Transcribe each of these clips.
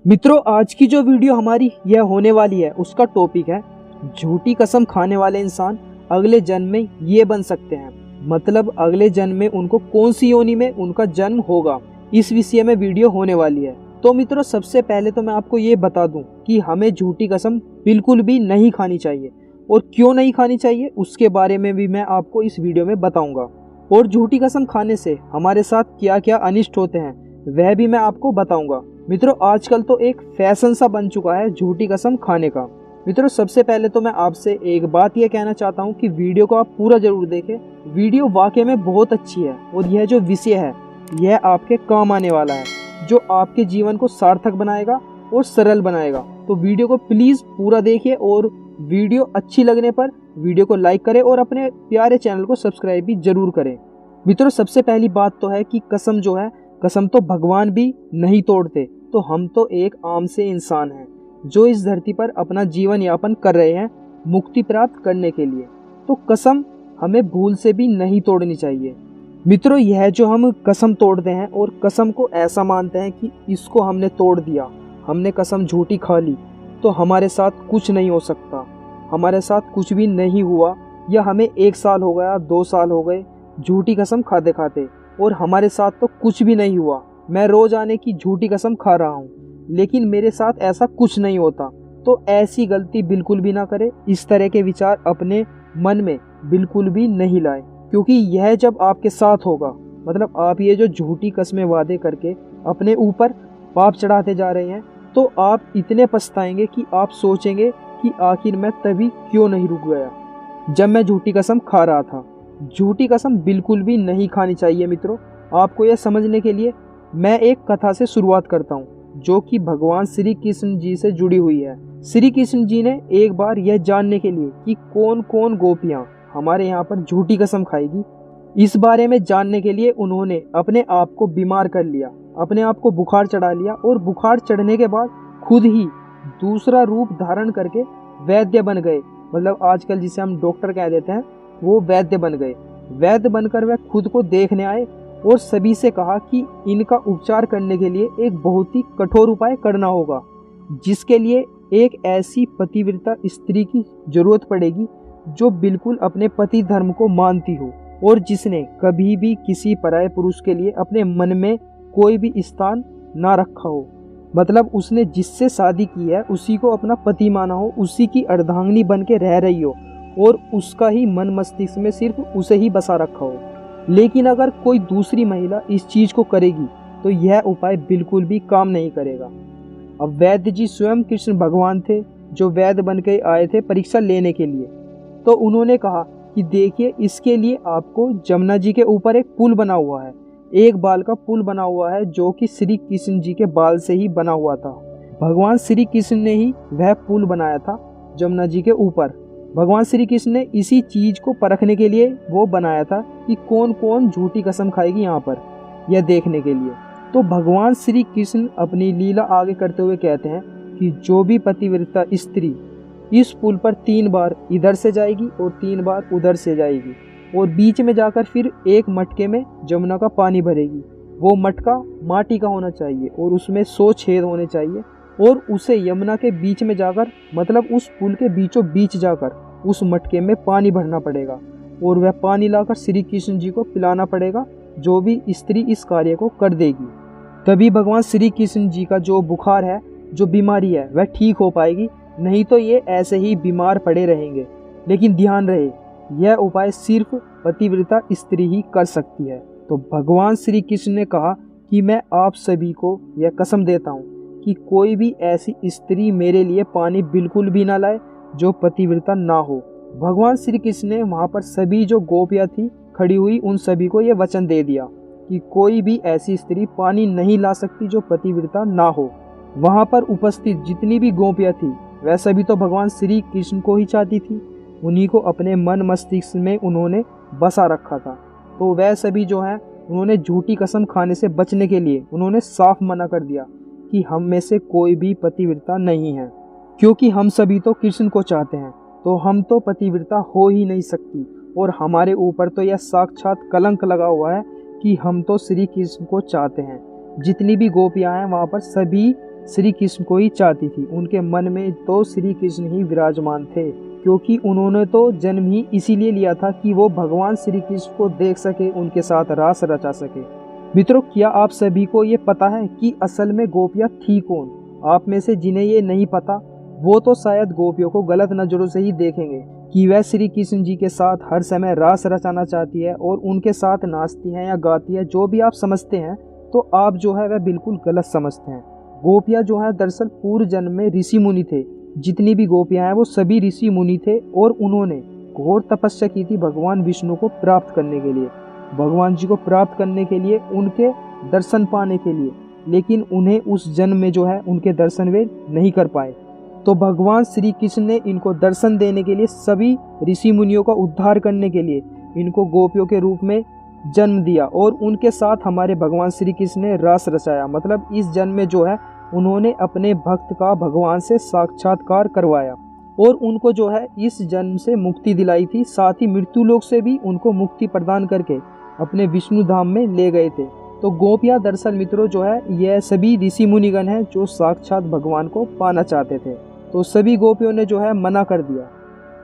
मित्रों, आज की जो वीडियो हमारी यह होने वाली है उसका टॉपिक है झूठी कसम खाने वाले इंसान अगले जन्म में ये बन सकते हैं। मतलब अगले जन्म में उनको कौन सी योनि में उनका जन्म होगा, इस विषय में वीडियो होने वाली है। तो मित्रों, सबसे पहले तो मैं आपको ये बता दूं कि हमें झूठी कसम बिल्कुल भी नहीं खानी चाहिए और क्यों नहीं खानी चाहिए उसके बारे में भी मैं आपको इस वीडियो में बताऊंगा। और झूठी कसम खाने से हमारे साथ क्या क्या अनिष्ट होते हैं वह भी मैं आपको बताऊंगा। मित्रों, आजकल तो एक फैशन सा बन चुका है झूठी कसम खाने का। मित्रों, सबसे पहले तो मैं आपसे एक बात यह कहना चाहता हूं कि वीडियो को आप पूरा जरूर देखें। वीडियो वाकई में बहुत अच्छी है और यह जो विषय है यह आपके काम आने वाला है, जो आपके जीवन को सार्थक बनाएगा और सरल बनाएगा। तो वीडियो को प्लीज पूरा देखिए और वीडियो अच्छी लगने पर वीडियो को लाइक करें और अपने प्यारे चैनल को सब्सक्राइब भी जरूर करें। मित्रों, सबसे पहली बात तो है कि कसम जो है, कसम तो भगवान भी नहीं तोड़ते। तो हम तो एक आम से इंसान हैं जो इस धरती पर अपना जीवन यापन कर रहे हैं मुक्ति प्राप्त करने के लिए। तो कसम हमें भूल से भी नहीं तोड़नी चाहिए। मित्रों, यह जो हम कसम तोड़ते हैं और कसम को ऐसा मानते हैं कि इसको हमने तोड़ दिया, हमने कसम झूठी खा ली तो हमारे साथ कुछ नहीं हो सकता, हमारे साथ कुछ भी नहीं हुआ, या हमें 1 साल हो गया 2 साल हो गए झूठी कसम खाते खाते और हमारे साथ तो कुछ भी नहीं हुआ, मैं रोज आने की झूठी कसम खा रहा हूँ लेकिन मेरे साथ ऐसा कुछ नहीं होता। तो ऐसी गलती बिल्कुल भी ना करें। इस तरह के विचार अपने मन में बिल्कुल भी नहीं लाए, क्योंकि यह जब आपके साथ होगा, मतलब आप ये जो झूठी कस्में वादे करके अपने ऊपर पाप चढ़ाते जा रहे हैं, तो आप इतने पछताएंगे कि आप सोचेंगे कि आखिर मैं तभी क्यों नहीं रुक गया जब मैं झूठी कसम खा रहा था। झूठी कसम बिल्कुल भी नहीं खानी चाहिए। मित्रों, आपको यह समझने के लिए मैं एक कथा से शुरुआत करता हूँ जो कि भगवान श्री कृष्ण जी से जुड़ी हुई है। श्री कृष्ण जी ने एक बार यह जानने के लिए कि कौन कौन गोपियाँ हमारे यहाँ पर झूठी कसम खाएगी, इस बारे में जानने के लिए उन्होंने अपने आप को बीमार कर लिया, अपने आप को बुखार चढ़ा लिया और बुखार चढ़ने के बाद खुद ही दूसरा रूप धारण करके वैद्य बन गए। मतलब आजकल जिसे हम डॉक्टर कह देते हैं, वो वैद्य बन गए। वैद्य बनकर वह खुद को देखने आए और सभी से कहा कि इनका उपचार करने के लिए एक बहुत ही कठोर उपाय करना होगा, जिसके लिए एक ऐसी पतिव्रता स्त्री की जरूरत पड़ेगी जो बिल्कुल अपने पति धर्म को मानती हो और जिसने कभी भी किसी पराये पुरुष के लिए अपने मन में कोई भी स्थान ना रखा हो। मतलब उसने जिससे शादी की है उसी को अपना पति माना हो, उसी की अर्धांगिनी बन के रह रही हो और उसका ही मन मस्तिष्क में सिर्फ उसे ही बसा रखा हो। लेकिन अगर कोई दूसरी महिला इस चीज को करेगी तो यह उपाय बिल्कुल भी काम नहीं करेगा। अब वैद्य जी स्वयं कृष्ण भगवान थे जो वैद्य बन के आए थे परीक्षा लेने के लिए। तो उन्होंने कहा कि देखिए, इसके लिए आपको जमुना जी के ऊपर एक पुल बना हुआ है, एक बाल का पुल बना हुआ है जो कि श्री कृष्ण जी के बाल से ही बना हुआ था। भगवान श्री कृष्ण ने ही वह पुल बनाया था जमुना जी के ऊपर। भगवान श्री कृष्ण ने इसी चीज को परखने के लिए वो बनाया था कि कौन कौन झूठी कसम खाएगी यहाँ पर, यह देखने के लिए। तो भगवान श्री कृष्ण अपनी लीला आगे करते हुए कहते हैं कि जो भी पतिव्रता स्त्री इस पुल पर 3 बार इधर से जाएगी और 3 बार उधर से जाएगी और बीच में जाकर फिर एक मटके में जमुना का पानी भरेगी, वो मटका माटी का होना चाहिए और उसमें 100 छेद होने चाहिए और उसे यमुना के बीच में जाकर, मतलब उस पुल के बीचों बीच जाकर उस मटके में पानी भरना पड़ेगा और वह पानी लाकर श्री कृष्ण जी को पिलाना पड़ेगा। जो भी स्त्री इस कार्य को कर देगी तभी भगवान श्री कृष्ण जी का जो बुखार है, जो बीमारी है, वह ठीक हो पाएगी, नहीं तो ये ऐसे ही बीमार पड़े रहेंगे। लेकिन ध्यान रहे, यह उपाय सिर्फ पतिव्रता स्त्री ही कर सकती है। तो भगवान श्री कृष्ण ने कहा कि मैं आप सभी को यह कसम देता हूँ कि कोई भी ऐसी स्त्री मेरे लिए पानी बिल्कुल भी ना लाए जो पतिव्रता ना हो। भगवान श्री कृष्ण ने वहाँ पर सभी जो गोपियाँ थी खड़ी हुई उन सभी को यह वचन दे दिया कि कोई भी ऐसी स्त्री पानी नहीं ला सकती जो पतिव्रता ना हो। वहाँ पर उपस्थित जितनी भी गोपियाँ थी वह सभी तो भगवान श्री कृष्ण को ही चाहती थी, उन्हीं को अपने मन मस्तिष्क में उन्होंने बसा रखा था। तो वह सभी जो है उन्होंने झूठी कसम खाने से बचने के लिए उन्होंने साफ मना कर दिया कि हम में से कोई भी पतिव्रता नहीं है, क्योंकि हम सभी तो कृष्ण को चाहते हैं, तो हम तो पतिव्रता हो ही नहीं सकती और हमारे ऊपर तो यह साक्षात कलंक लगा हुआ है कि हम तो श्री कृष्ण को चाहते हैं। जितनी भी गोपियां हैं वहाँ पर सभी श्री कृष्ण को ही चाहती थी। उनके मन में तो श्री कृष्ण ही विराजमान थे, क्योंकि उन्होंने तो जन्म ही इसीलिए लिया था कि वो भगवान श्री कृष्ण को देख सके, उनके साथ रास रचा सके। मित्रों, क्या आप सभी को ये पता है कि असल में गोपियाँ थी कौन? आप में से जिन्हें ये नहीं पता वो तो शायद गोपियों को गलत नज़रों से ही देखेंगे कि वह श्री कृष्ण जी के साथ हर समय रास रचाना चाहती है और उनके साथ नाचती हैं या गाती है। जो भी आप समझते हैं तो आप जो है वह बिल्कुल गलत समझते हैं। गोपियाँ जो है दरअसल पूर्व जन्म में ऋषि मुनि थे। जितनी भी गोपियाँ हैं वो सभी ऋषि मुनि थे और उन्होंने घोर तपस्या की थी भगवान विष्णु को प्राप्त करने के लिए, भगवान जी को प्राप्त करने के लिए, उनके दर्शन पाने के लिए। लेकिन उन्हें उस जन्म में जो है उनके दर्शन वे नहीं कर पाए। तो भगवान श्री कृष्ण ने इनको दर्शन देने के लिए, सभी ऋषि मुनियों का उद्धार करने के लिए इनको गोपियों के रूप में जन्म दिया और उनके साथ हमारे भगवान श्री कृष्ण ने रस रचाया। मतलब इस जन्म में जो है उन्होंने अपने भक्त का भगवान से साक्षात्कार करवाया और उनको जो है इस जन्म से मुक्ति दिलाई थी। साथ ही मृत्यु लोक से भी उनको मुक्ति प्रदान करके अपने विष्णु धाम में ले गए थे। तो गोपियाँ दरअसल मित्रों जो है यह सभी ऋषि मुनिगण हैं जो साक्षात भगवान को पाना चाहते थे। तो सभी गोपियों ने जो है मना कर दिया।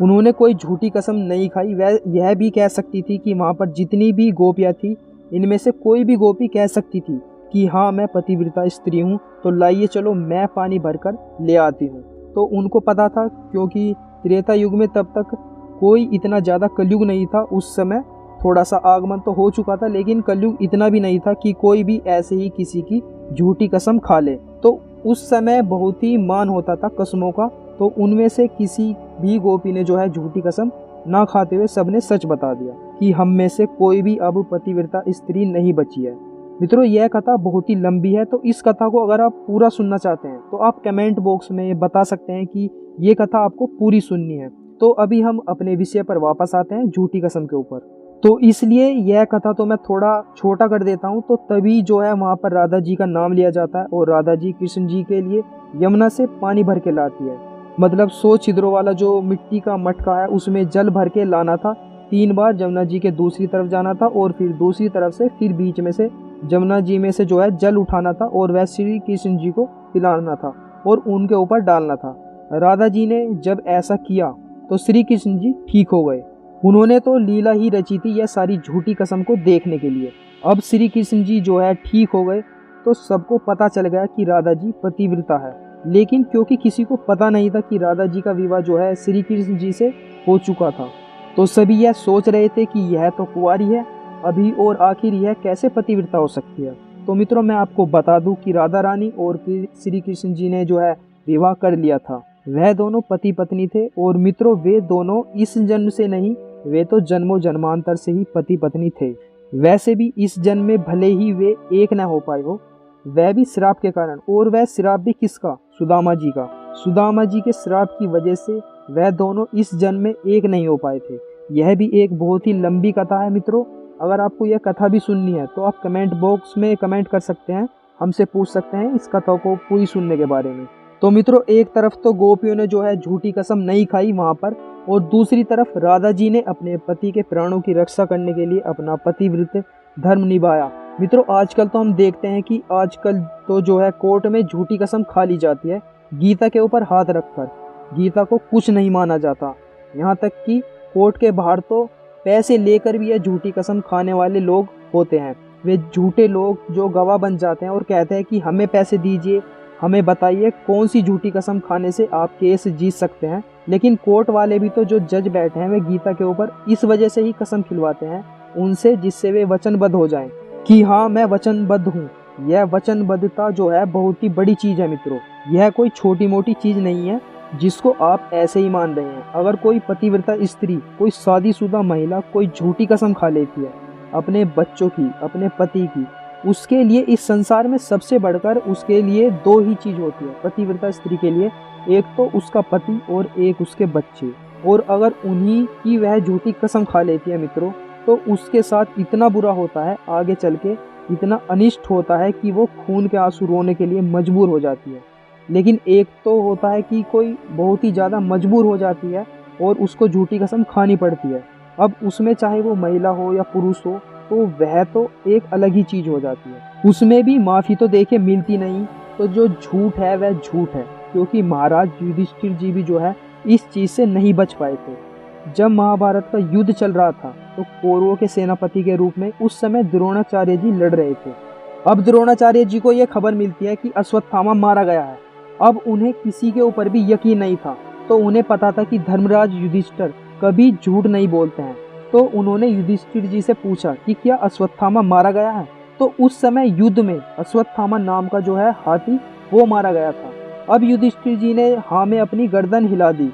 उन्होंने कोई झूठी कसम नहीं खाई। वह यह भी कह सकती थी कि वहाँ पर जितनी भी गोपियाँ थी इनमें से कोई भी गोपी कह सकती थी कि हाँ मैं पतिव्रता स्त्री हूँ, तो लाइए चलो मैं पानी भरकर ले आती हूँ। तो उनको पता था, क्योंकि त्रेता युग में तब तक कोई इतना ज़्यादा कलयुग नहीं था। उस समय थोड़ा सा आगमन तो हो चुका था, लेकिन कलयुग इतना भी नहीं था कि कोई भी ऐसे ही किसी की झूठी कसम खा ले। तो उस समय बहुत ही मान होता था कसमों का। तो उनमें से किसी भी गोपी ने जो है झूठी कसम ना खाते हुए सबने सच बता दिया कि हम में से कोई भी अब पतिव्रता स्त्री नहीं बची है। मित्रों, यह कथा बहुत ही लंबी है, तो इस कथा को अगर आप पूरा सुनना चाहते हैं तो आप कमेंट बॉक्स में बता सकते हैं कि ये कथा आपको पूरी सुननी है। तो अभी हम अपने विषय पर वापस आते हैं, झूठी कसम के ऊपर। तो इसलिए यह कथा तो मैं थोड़ा छोटा कर देता हूँ। तो तभी जो है वहाँ पर राधा जी का नाम लिया जाता है और राधा जी कृष्ण जी के लिए यमुना से पानी भर के लाती है। मतलब 100 छिद्रों वाला जो मिट्टी का मटका है उसमें जल भर के लाना था। 3 बार जमुना जी के दूसरी तरफ जाना था और फिर दूसरी तरफ से फिर बीच में से जमुना जी में से जो है जल उठाना था और वह श्री कृष्ण जी को पिलाना था और उनके ऊपर डालना था। राधा जी ने जब ऐसा किया तो श्री कृष्ण जी ठीक हो गए। उन्होंने तो लीला ही रची थी यह सारी झूठी कसम को देखने के लिए। अब श्री कृष्ण जी जो है ठीक हो गए तो सबको पता चल गया कि राधा जी पतिव्रता है। लेकिन क्योंकि किसी को पता नहीं था कि राधा जी का विवाह जो है श्री कृष्ण जी से हो चुका था, तो सभी यह सोच रहे थे कि यह तो कुंवारी है अभी और आखिर यह कैसे पतिव्रता हो सकती है। तो मित्रों, मैं आपको बता दूं कि राधा रानी और श्री कृष्ण जी ने जो है विवाह कर लिया था। वह दोनों पति पत्नी थे और मित्रों वे दोनों इस जन्म से नहीं, वे तो जन्मों जन्मांतर से ही पति पत्नी थे। वैसे भी इस जन्म में भले ही वे एक न हो पाए हो, वह भी श्राप के कारण। और वह श्राप भी किसका? सुदामा जी का। सुदामा जी के श्राप की वजह से वह दोनों इस जन्म में एक नहीं हो पाए थे। यह भी एक बहुत ही लंबी कथा है मित्रों। अगर आपको यह कथा भी सुननी है तो आप कमेंट बॉक्स में कमेंट कर सकते हैं, हमसे पूछ सकते हैं इस कथा को पूरी सुनने के बारे में। तो मित्रों, एक तरफ तो गोपियों ने जो है झूठी कसम नहीं खाई वहाँ पर, और दूसरी तरफ राधा जी ने अपने पति के प्राणों की रक्षा करने के लिए अपना पतिव्रत धर्म निभाया। मित्रों, आजकल तो हम देखते हैं कि आजकल तो जो है कोर्ट में झूठी कसम खा ली जाती है, गीता के ऊपर हाथ रखकर। गीता को कुछ नहीं माना जाता। यहाँ तक कि कोर्ट के बाहर तो पैसे लेकर भी यह झूठी कसम खाने वाले लोग होते हैं। वे झूठे लोग जो गवाह बन जाते हैं और कहते हैं कि हमें पैसे दीजिए, हमें बताइए कौन सी झूठी कसम खाने से आप केस जीत सकते हैं। लेकिन कोर्ट वाले भी तो जो जज बैठे हैं वे गीता के ऊपर इस वजह से ही कसम खिलवाते हैं उनसे, जिससे वे वचनबद्ध हो जाएं कि हाँ मैं वचनबद्ध हूँ। यह वचनबद्धता जो है बहुत ही बड़ी चीज़ है मित्रों। यह कोई छोटी मोटी चीज़ नहीं है जिसको आप ऐसे ही मान रहे हैं। अगर कोई पतिव्रता स्त्री, कोई शादीशुदा महिला कोई झूठी कसम खा लेती है अपने बच्चों की, अपने पति की, उसके लिए इस संसार में सबसे बढ़कर उसके लिए 2 ही चीज़ होती है पतिव्रता स्त्री के लिए। एक तो उसका पति और एक उसके बच्चे। और अगर उन्हीं की वह झूठी कसम खा लेती है मित्रों, तो उसके साथ इतना बुरा होता है आगे चल के, इतना अनिष्ट होता है कि वो खून के आंसू रोने के लिए मजबूर हो जाती है। लेकिन एक तो होता है कि कोई बहुत ही ज़्यादा मजबूर हो जाती है और उसको झूठी कसम खानी पड़ती है। अब उसमें चाहे वो महिला हो या पुरुष हो, तो वह तो एक अलग ही चीज़ हो जाती है। उसमें भी माफ़ी तो देखिए मिलती नहीं, तो जो झूठ है वह झूठ है, क्योंकि महाराज युधिष्ठिर जी भी जो है इस चीज से नहीं बच पाए थे। जब महाभारत का युद्ध चल रहा था तो कौरवों के सेनापति के रूप में उस समय द्रोणाचार्य जी लड़ रहे थे। अब द्रोणाचार्य जी को यह खबर मिलती है कि अश्वत्थामा मारा गया है। अब उन्हें किसी के ऊपर भी यकीन नहीं था, तो उन्हें पता था कि धर्मराज युधिष्ठिर कभी झूठ नहीं बोलते हैं। तो उन्होंने युधिष्ठिर जी से पूछा कि क्या अश्वत्थामा मारा गया है। तो उस समय युद्ध में अश्वत्थामा नाम का जो है हाथी वो मारा गया था। अब युधिष्ठिर जी ने हाँ में अपनी गर्दन हिला दी।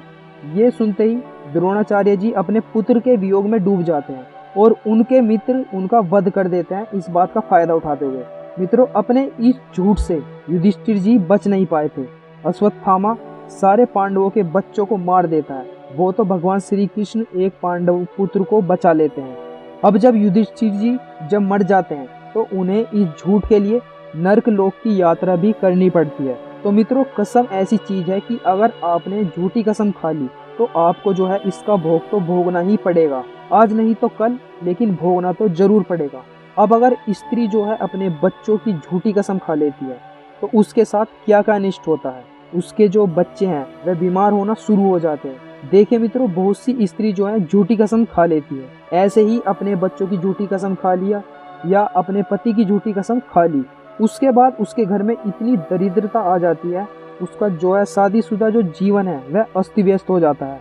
ये सुनते ही द्रोणाचार्य जी अपने पुत्र के वियोग में डूब जाते हैं और उनके मित्र उनका वध कर देते हैं, इस बात का फायदा उठाते हुए। मित्रों, अपने इस झूठ से युधिष्ठिर जी बच नहीं पाए थे। अश्वत्थामा सारे पांडवों के बच्चों को मार देता है। वो तो भगवान श्री कृष्ण एक पांडव पुत्र को बचा लेते हैं। अब जब युधिष्ठिर जी जब मर जाते हैं तो उन्हें इस झूठ के लिए नर्क लोक की यात्रा भी करनी पड़ती है। तो मित्रों, कसम ऐसी चीज है कि अगर आपने झूठी कसम खा ली तो आपको जो है इसका भोग तो भोगना ही पड़ेगा, आज नहीं तो कल, लेकिन भोगना तो जरूर पड़ेगा। अब अगर स्त्री जो है अपने बच्चों की झूठी कसम खा लेती है तो उसके साथ क्या क्या अनिष्ट होता है। उसके जो बच्चे हैं वह बीमार होना शुरू हो जाते हैं। देखिए मित्रों, बहुत सी स्त्री जो है झूठी कसम खा लेती है। ऐसे ही अपने बच्चों की झूठी कसम खा लिया या अपने पति की झूठी कसम खा ली, उसके बाद उसके घर में इतनी दरिद्रता आ जाती है, उसका जो है शादीशुदा जो जीवन है वह अस्त व्यस्त हो जाता है।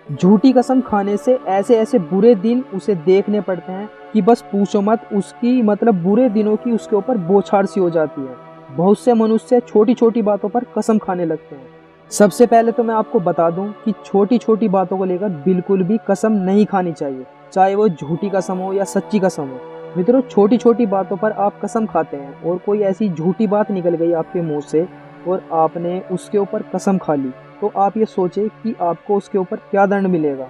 झूठी कसम खाने से ऐसे ऐसे बुरे दिन उसे देखने पड़ते हैं कि बस पूछो मत। उसकी मतलब बुरे दिनों की उसके ऊपर बौछार सी हो जाती है। बहुत से मनुष्य छोटी छोटी बातों पर कसम खाने लगते हैं। सबसे पहले तो मैं आपको बता दूं कि छोटी छोटी बातों को लेकर बिल्कुल भी कसम नहीं खानी चाहिए, चाहे वो झूठी कसम हो या सच्ची कसम हो। मित्रों, छोटी छोटी बातों पर आप कसम खाते हैं और कोई ऐसी झूठी बात निकल गई आपके मुंह से और आपने उसके ऊपर कसम खा ली, तो आप ये सोचें कि आपको उसके ऊपर क्या दंड मिलेगा।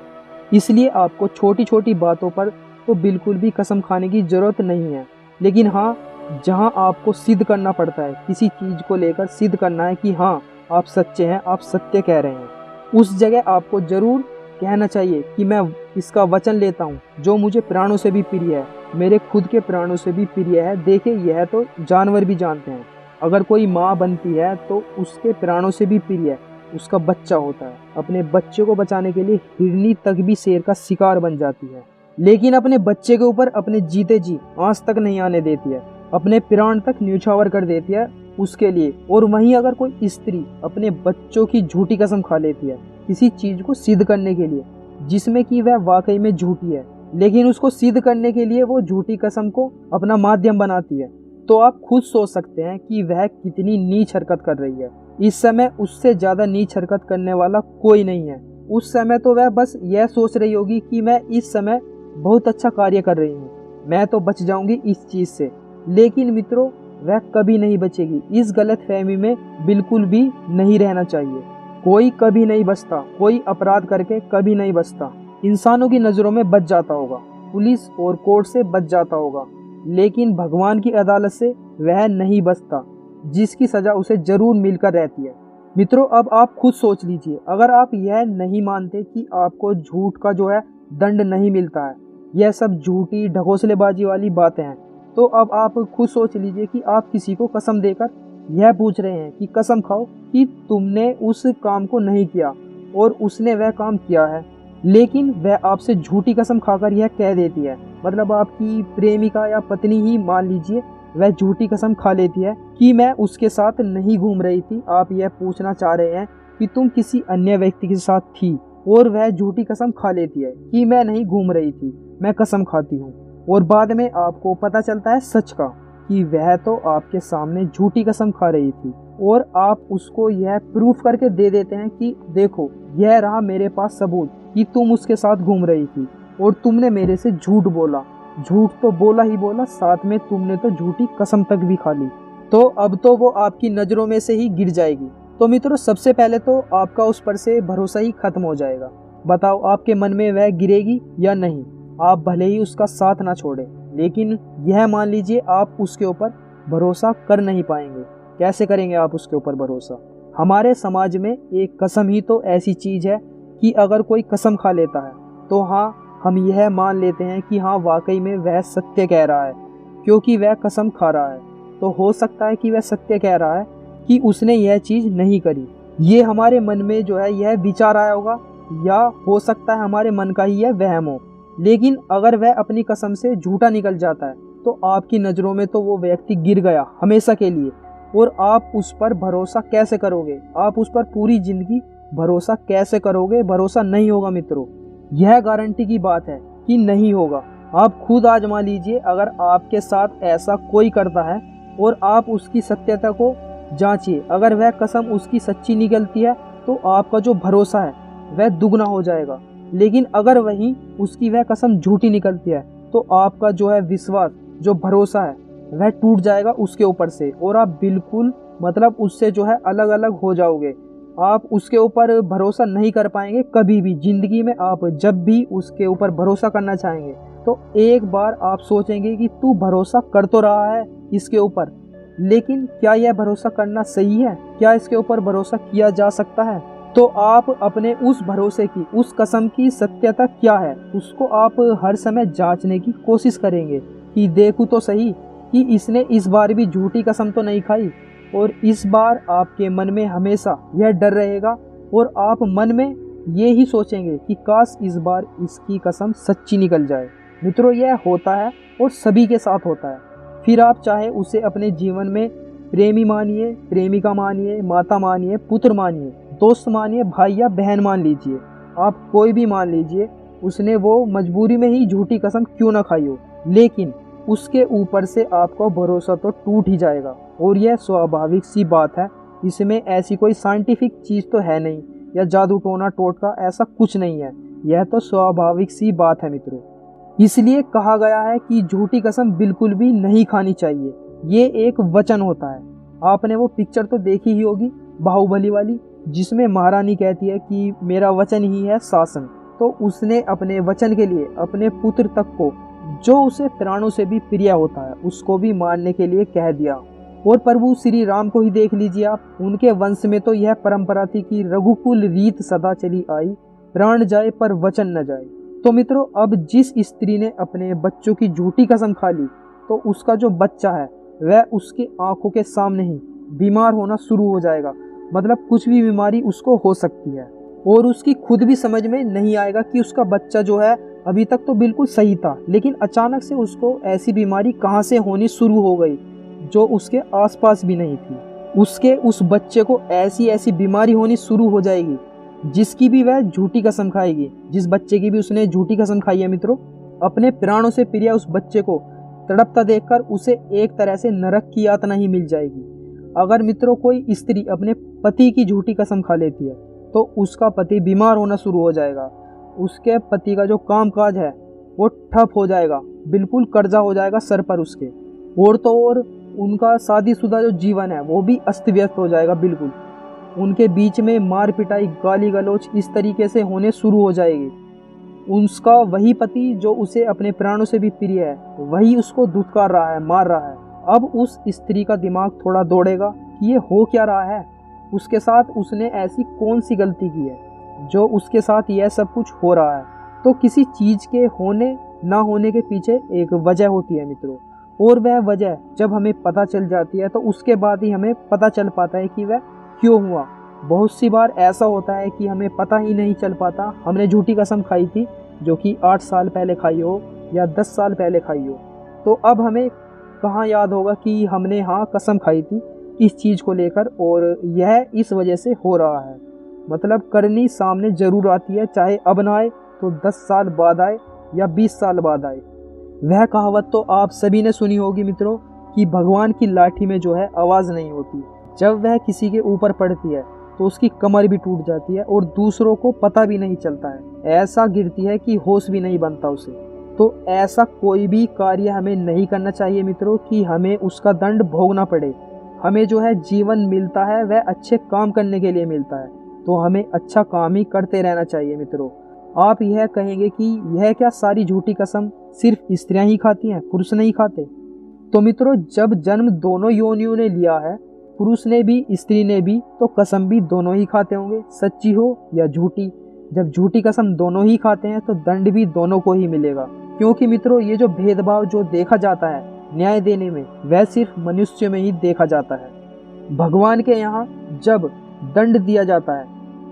इसलिए आपको छोटी छोटी बातों पर तो बिल्कुल भी कसम खाने की जरूरत नहीं है। लेकिन हाँ, जहाँ आपको सिद्ध करना पड़ता है, किसी चीज को लेकर सिद्ध करना है कि हाँ आप सच्चे हैं, आप सत्य कह रहे हैं, उस जगह आपको जरूर कहना चाहिए कि मैं इसका वचन लेता हूँ जो मुझे प्राणों से भी प्रिय है, मेरे खुद के प्राणों से भी प्रिय है। देखिए, यह तो जानवर भी जानते हैं, अगर कोई माँ बनती है तो उसके प्राणों से भी प्रिय है उसका बच्चा होता है। अपने बच्चे को बचाने के लिए हिरनी तक भी शेर का शिकार बन जाती है, लेकिन अपने बच्चे के ऊपर अपने जीते जी आंच तक नहीं आने देती है, अपने प्राण तक न्यौछावर कर देती है उसके लिए। और वहीं अगर कोई स्त्री अपने बच्चों की झूठी कसम खा लेती है किसी चीज को सिद्ध करने के लिए जिसमें कि वह वाकई में झूठी है, लेकिन उसको सिद्ध करने के लिए वो झूठी कसम को अपना माध्यम बनाती है, तो आप खुद सोच सकते हैं कि वह कितनी नीच हरकत कर रही है। इस समय उससे ज्यादा नीच हरकत करने वाला कोई नहीं है। उस समय तो वह बस यह सोच रही होगी कि मैं इस समय बहुत अच्छा कार्य कर रही हूँ, मैं तो बच जाऊंगी इस चीज से। लेकिन मित्रों, वह कभी नहीं बचेगी। इस गलत फहमी में बिल्कुल भी नहीं रहना चाहिए। कोई कभी नहीं बचता, कोई अपराध करके कभी नहीं बचता। इंसानों की नजरों में बच जाता होगा, पुलिस और कोर्ट से बच जाता होगा, लेकिन भगवान की अदालत से वह नहीं बचता, जिसकी सजा उसे जरूर मिलकर रहती है। मित्रों, अब आप खुद सोच लीजिए, अगर आप यह नहीं मानते कि आपको झूठ का जो है दंड नहीं मिलता है, यह सब झूठी ढकोसलेबाजी वाली बातें हैं, तो अब आप खुद सोच लीजिए कि आप किसी को कसम देकर यह पूछ रहे हैं कि कसम खाओ कि तुमने उस काम को नहीं किया और उसने वह काम किया है, लेकिन वह आपसे झूठी कसम खाकर यह कह देती है। मतलब आपकी प्रेमिका या पत्नी ही मान लीजिए, वह झूठी कसम खा लेती है कि मैं उसके साथ नहीं घूम रही थी। आप यह पूछना चाह रहे हैं कि तुम किसी अन्य व्यक्ति के साथ थी, और वह झूठी कसम खा लेती है कि मैं नहीं घूम रही थी, मैं कसम खाती हूँ। और बाद में आपको पता चलता है सच का कि वह तो आपके सामने झूठी कसम खा रही थी, और आप उसको यह प्रूफ करके दे देते हैं कि देखो, यह रहा मेरे पास सबूत कि तुम उसके साथ घूम रही थी और तुमने मेरे से झूठ बोला। झूठ तो बोला ही बोला, साथ में तुमने तो झूठी कसम तक भी खा ली, तो अब तो वो आपकी नज़रों में से ही गिर जाएगी। तो मित्रों, सबसे पहले तो आपका उस पर से भरोसा ही खत्म हो जाएगा। बताओ, आपके मन में वह गिरेगी या नहीं? आप भले ही उसका साथ ना छोड़ें, लेकिन यह मान लीजिए आप उसके ऊपर भरोसा कर नहीं पाएंगे। कैसे करेंगे आप उसके ऊपर भरोसा? हमारे समाज में एक कसम ही तो ऐसी चीज है कि अगर कोई कसम खा लेता है तो हाँ, हम यह मान लेते हैं कि हाँ वाकई में वह सत्य कह रहा है, क्योंकि वह कसम खा रहा है। तो हो सकता है कि वह सत्य कह रहा है कि उसने यह चीज़ नहीं करी। ये हमारे मन में जो है यह विचार आया होगा, या हो सकता है हमारे मन का ही यह वहम हो। लेकिन अगर वह अपनी कसम से झूठा निकल जाता है तो आपकी नज़रों में तो वो व्यक्ति गिर गया हमेशा के लिए, और आप उस पर भरोसा कैसे करोगे? आप उस पर पूरी जिंदगी भरोसा कैसे करोगे? भरोसा नहीं होगा मित्रों, यह गारंटी की बात है कि नहीं होगा। आप खुद आजमा लीजिए, अगर आपके साथ ऐसा कोई करता है और आप उसकी सत्यता को जांचिए, अगर वह कसम उसकी सच्ची निकलती है तो आपका जो भरोसा है वह दुगना हो जाएगा। लेकिन अगर वहीं उसकी वह कसम झूठी निकलती है तो आपका जो है विश्वास, जो भरोसा है वह टूट जाएगा उसके ऊपर से, और आप बिल्कुल मतलब उससे जो है अलग अलग हो जाओगे। आप उसके ऊपर भरोसा नहीं कर पाएंगे कभी भी जिंदगी में। आप जब भी उसके ऊपर भरोसा करना चाहेंगे तो एक बार आप सोचेंगे कि तू भरोसा कर तो रहा है इसके ऊपर, लेकिन क्या यह भरोसा करना सही है? क्या इसके ऊपर भरोसा किया जा सकता है? तो आप अपने उस भरोसे की, उस कसम की सत्यता क्या है, उसको आप हर समय जांचने की कोशिश करेंगे कि देखूं तो सही कि इसने इस बार भी झूठी कसम तो नहीं खाई। और इस बार आपके मन में हमेशा यह डर रहेगा और आप मन में ये ही सोचेंगे कि काश इस बार इसकी कसम सच्ची निकल जाए। मित्रों, यह होता है और सभी के साथ होता है। फिर आप चाहे उसे अपने जीवन में प्रेमी मानिए, प्रेमिका मानिए, माता मानिए, पुत्र मानिए, दोस्त मानिए, भाई या बहन मान लीजिए, आप कोई भी मान लीजिए, उसने वो मजबूरी में ही झूठी कसम क्यों ना खाई हो, लेकिन उसके ऊपर से आपका भरोसा तो टूट ही जाएगा। और यह स्वाभाविक सी बात है, इसमें ऐसी कोई साइंटिफिक चीज़ तो है नहीं, या जादू टोना टोटका ऐसा कुछ नहीं है, यह तो स्वाभाविक सी बात है मित्रों। इसलिए कहा गया है कि झूठी कसम बिल्कुल भी नहीं खानी चाहिए। ये एक वचन होता है। आपने वो पिक्चर तो देखी ही होगी, बाहुबली वाली, जिसमें महारानी कहती है कि मेरा वचन ही है शासन। तो उसने अपने वचन के लिए अपने पुत्र तक को, जो उसे प्राणों से भी प्रिय होता है, उसको भी मारने के लिए कह दिया। और प्रभु श्री राम को ही देख लीजिए आप, उनके वंश में तो यह परंपरा थी कि रघुकुल रीत सदा चली आई, प्राण जाए पर वचन न जाए। तो मित्रों, अब जिस स्त्री ने अपने बच्चों की झूठी कसम खा ली, तो उसका जो बच्चा है वह उसकी आंखों के सामने ही बीमार होना शुरू हो जाएगा। मतलब कुछ भी बीमारी उसको हो सकती है, और उसकी खुद भी समझ में नहीं आएगा कि उसका बच्चा जो है अभी तक तो बिल्कुल सही था, लेकिन अचानक से उसको ऐसी बीमारी कहाँ से होनी शुरू हो गई जो उसके आसपास भी नहीं थी। उसके उस बच्चे को ऐसी ऐसी बीमारी होनी शुरू हो जाएगी जिसकी भी वह झूठी कसम खाएगी, जिस बच्चे की भी उसने झूठी कसम खाई है मित्रों। अपने प्राणों से प्रिय उस बच्चे को तड़पता देखकर उसे एक तरह से नरक की यातना ही मिल जाएगी। अगर मित्रों कोई स्त्री अपने पति की झूठी कसम खा लेती है तो उसका पति बीमार होना शुरू हो जाएगा, उसके पति का जो कामकाज है वो ठप हो जाएगा, बिल्कुल कर्जा हो जाएगा सर पर उसके, और तो और उनका शादीशुदा जो जीवन है वो भी अस्त व्यस्त हो जाएगा बिल्कुल। उनके बीच में मार पिटाई, गाली गलौज इस तरीके से होने शुरू हो जाएगी। उसका वही पति जो उसे अपने प्राणों से भी प्रिय है, वही उसको धुतकार रहा है, मार रहा है। अब उस स्त्री का दिमाग थोड़ा दौड़ेगा कि ये हो क्या रहा है, उसके साथ उसने ऐसी कौन सी गलती की है जो उसके साथ यह सब कुछ हो रहा है। तो किसी चीज़ के होने ना होने के पीछे एक वजह होती है मित्रों, और वह वजह जब हमें पता चल जाती है तो उसके बाद ही हमें पता चल पाता है कि वह क्यों हुआ। बहुत सी बार ऐसा होता है कि हमें पता ही नहीं चल पाता हमने झूठी कसम खाई थी, जो कि 8 साल पहले खाई हो या 10 साल पहले खाई हो। तो अब हमें कहाँ याद होगा कि हमने हाँ कसम खाई थी इस चीज़ को लेकर, और यह इस वजह से हो रहा है। मतलब करनी सामने ज़रूर आती है, चाहे अब ना आए तो 10 साल बाद आए या 20 साल बाद आए। वह कहावत तो आप सभी ने सुनी होगी मित्रों कि भगवान की लाठी में जो है आवाज़ नहीं होती। जब वह किसी के ऊपर पड़ती है तो उसकी कमर भी टूट जाती है और दूसरों को पता भी नहीं चलता है, ऐसा गिरती है कि होश भी नहीं बनता उसे। तो ऐसा कोई भी कार्य हमें नहीं करना चाहिए मित्रों कि हमें उसका दंड भोगना पड़े। हमें जो है जीवन मिलता है वह अच्छे काम करने के लिए मिलता है, तो हमें अच्छा काम ही करते रहना चाहिए मित्रों। आप यह कहेंगे कि यह क्या सारी झूठी कसम सिर्फ स्त्रियां ही खाती हैं, पुरुष नहीं खाते? तो मित्रों, जब जन्म दोनों योनियों ने लिया है, पुरुष ने भी स्त्री ने भी, तो कसम भी दोनों ही खाते होंगे, सच्ची हो या झूठी। जब झूठी कसम दोनों ही खाते हैं तो दंड भी दोनों को ही मिलेगा। क्योंकि मित्रों, ये जो भेदभाव जो देखा जाता है न्याय देने में, वह सिर्फ मनुष्य में ही देखा जाता है। भगवान के यहाँ जब दंड दिया जाता है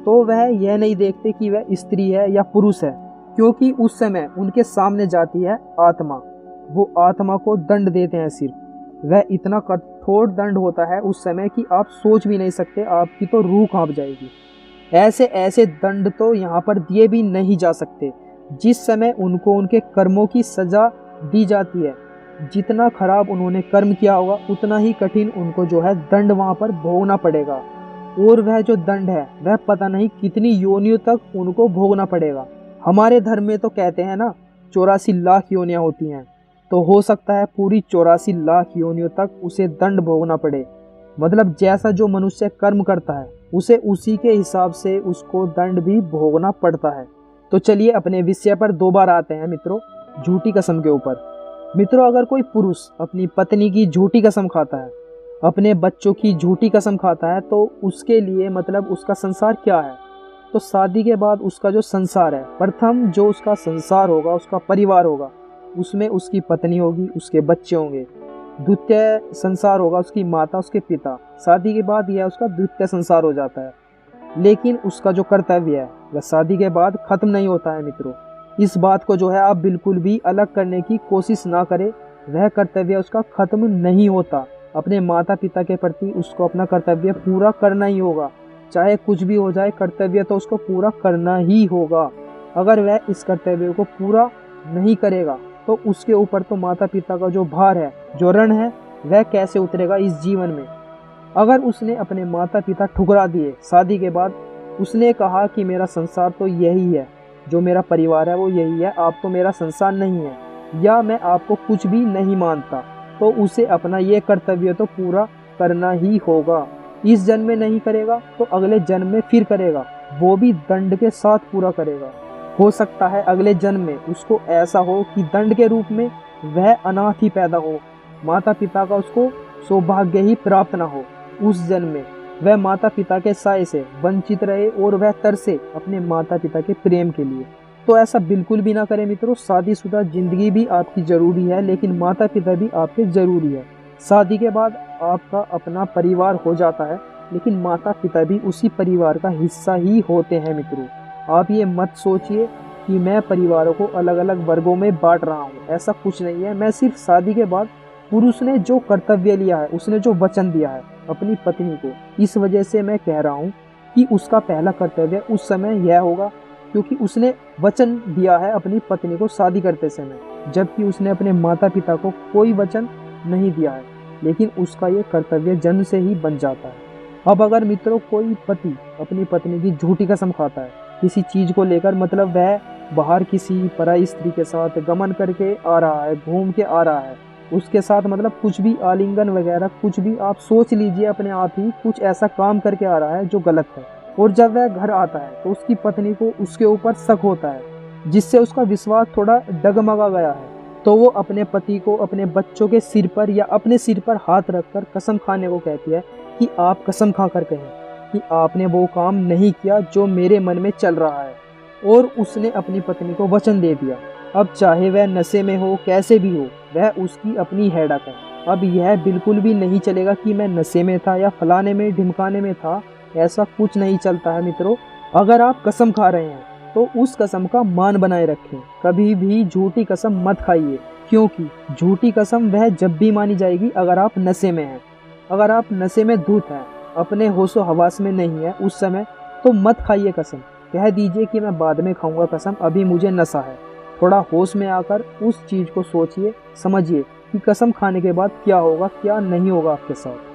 तो वह यह नहीं देखते कि वह स्त्री है या पुरुष है, क्योंकि उस समय उनके सामने जाती है आत्मा। वो आत्मा को दंड देते हैं सिर्फ। वह इतना कठोर दंड होता है उस समय कि आप सोच भी नहीं सकते, आपकी तो रूह कांप जाएगी। ऐसे ऐसे दंड तो यहाँ पर दिए भी नहीं जा सकते। जिस समय उनको उनके कर्मों की सजा दी जाती है, जितना खराब उन्होंने कर्म किया होगा उतना ही कठिन उनको जो है दंड वहाँ पर भोगना पड़ेगा। और वह जो दंड है वह पता नहीं कितनी योनियों तक उनको भोगना पड़ेगा। हमारे धर्म में तो कहते हैं ना 84 लाख योनियाँ होती हैं, तो हो सकता है पूरी 84 लाख योनियों तक उसे दंड भोगना पड़े। मतलब जैसा जो मनुष्य कर्म करता है उसे उसी के हिसाब से उसको दंड भी भोगना पड़ता है। तो चलिए अपने विषय पर दोबारा आते हैं मित्रों, झूठी कसम के ऊपर। मित्रों, अगर कोई पुरुष अपनी पत्नी की झूठी कसम खाता है, अपने बच्चों की झूठी कसम खाता है, तो उसके लिए मतलब उसका संसार क्या है? तो शादी के बाद उसका जो संसार है, प्रथम जो उसका संसार होगा, उसका परिवार होगा, उसमें उसकी पत्नी होगी, उसके बच्चे होंगे। द्वितीय संसार होगा उसकी माता, उसके पिता। शादी के बाद यह उसका द्वितीय संसार हो जाता है। लेकिन उसका जो कर्तव्य है वह शादी के बाद खत्म नहीं होता है मित्रों। इस बात को जो है आप बिल्कुल भी अलग करने की कोशिश ना करें। वह कर्तव्य उसका खत्म नहीं होता। अपने माता पिता के प्रति उसको अपना कर्तव्य पूरा करना ही होगा, चाहे कुछ भी हो जाए, कर्तव्य तो उसको पूरा करना ही होगा। अगर वह इस कर्तव्य को पूरा नहीं करेगा तो उसके ऊपर तो माता पिता का जो भार है, जो ऋण है, वह कैसे उतरेगा इस जीवन में। अगर उसने अपने माता पिता ठुकरा दिए शादी के बाद, उसने कहा कि मेरा संसार तो यही है, जो मेरा परिवार है वो यही है, आप तो मेरा संसार नहीं है, या मैं आपको कुछ भी नहीं मानता, तो उसे अपना ये कर्तव्य तो पूरा करना ही होगा। इस जन्म में नहीं करेगा तो अगले जन्म में फिर करेगा, वो भी दंड के साथ पूरा करेगा। हो सकता है अगले जन्म में उसको ऐसा हो कि दंड के रूप में वह अनाथ ही पैदा हो, माता पिता का उसको सौभाग्य ही प्राप्त ना हो। उस जन्म में वह माता पिता के साय से वंचित रहे और वह तरसे अपने माता पिता के प्रेम के लिए। तो ऐसा बिल्कुल भी ना करें मित्रों। शादीशुदा जिंदगी भी आपकी जरूरी है, लेकिन माता पिता भी आपके जरूरी है। शादी के बाद आपका अपना परिवार हो जाता है, लेकिन माता पिता भी उसी परिवार का हिस्सा ही होते हैं मित्रों। आप ये मत सोचिए कि मैं परिवारों को अलग अलग वर्गों में बांट रहा हूँ, ऐसा कुछ नहीं है। मैं सिर्फ शादी के बाद पुरुष ने जो कर्तव्य लिया है, उसने जो वचन दिया है अपनी पत्नी को, इस वजह से मैं कह रहा हूँ कि उसका पहला कर्तव्य उस समय यह होगा, क्योंकि उसने वचन दिया है अपनी पत्नी को शादी करते समय, जबकि उसने अपने माता पिता को कोई वचन नहीं दिया है, लेकिन उसका ये कर्तव्य जन्म से ही बन जाता है। अब अगर मित्रों कोई पति अपनी पत्नी की झूठी कसम खाता है किसी चीज को लेकर, मतलब वह बाहर किसी पराई स्त्री के साथ गमन करके आ रहा है, घूम के आ रहा है, उसके साथ मतलब कुछ भी आलिंगन वगैरह कुछ भी आप सोच लीजिए, अपने आप ही कुछ ऐसा काम करके आ रहा है जो गलत है। और जब वह घर आता है तो उसकी पत्नी को उसके ऊपर शक होता है, जिससे उसका विश्वास थोड़ा डगमगा गया है, तो वो अपने पति को अपने बच्चों के सिर पर या अपने सिर पर हाथ रखकर कसम खाने को कहती है कि आप कसम खा कर कहें कि आपने वो काम नहीं किया जो मेरे मन में चल रहा है। और उसने अपनी पत्नी को वचन दे दिया। अब चाहे वह नशे में हो, कैसे भी हो, वह उसकी अपनी हेडक है। अब यह बिल्कुल भी नहीं चलेगा कि मैं नशे में था या फलाने में ढिमकाने में था, ऐसा कुछ नहीं चलता है मित्रों। अगर आप कसम खा रहे हैं तो उस कसम का मान बनाए रखें। कभी भी झूठी कसम मत खाइए, क्योंकि झूठी कसम वह जब भी मानी जाएगी अगर आप नशे में हैं। अगर आप नशे में धुत हैं, अपने होशो हवास में नहीं है उस समय, तो मत खाइए कसम। कह दीजिए कि मैं बाद में खाऊंगा कसम, अभी मुझे नशा है। थोड़ा होश में आकर उस चीज़ को सोचिए, समझिए कि कसम खाने के बाद क्या होगा, क्या नहीं होगा आपके साथ।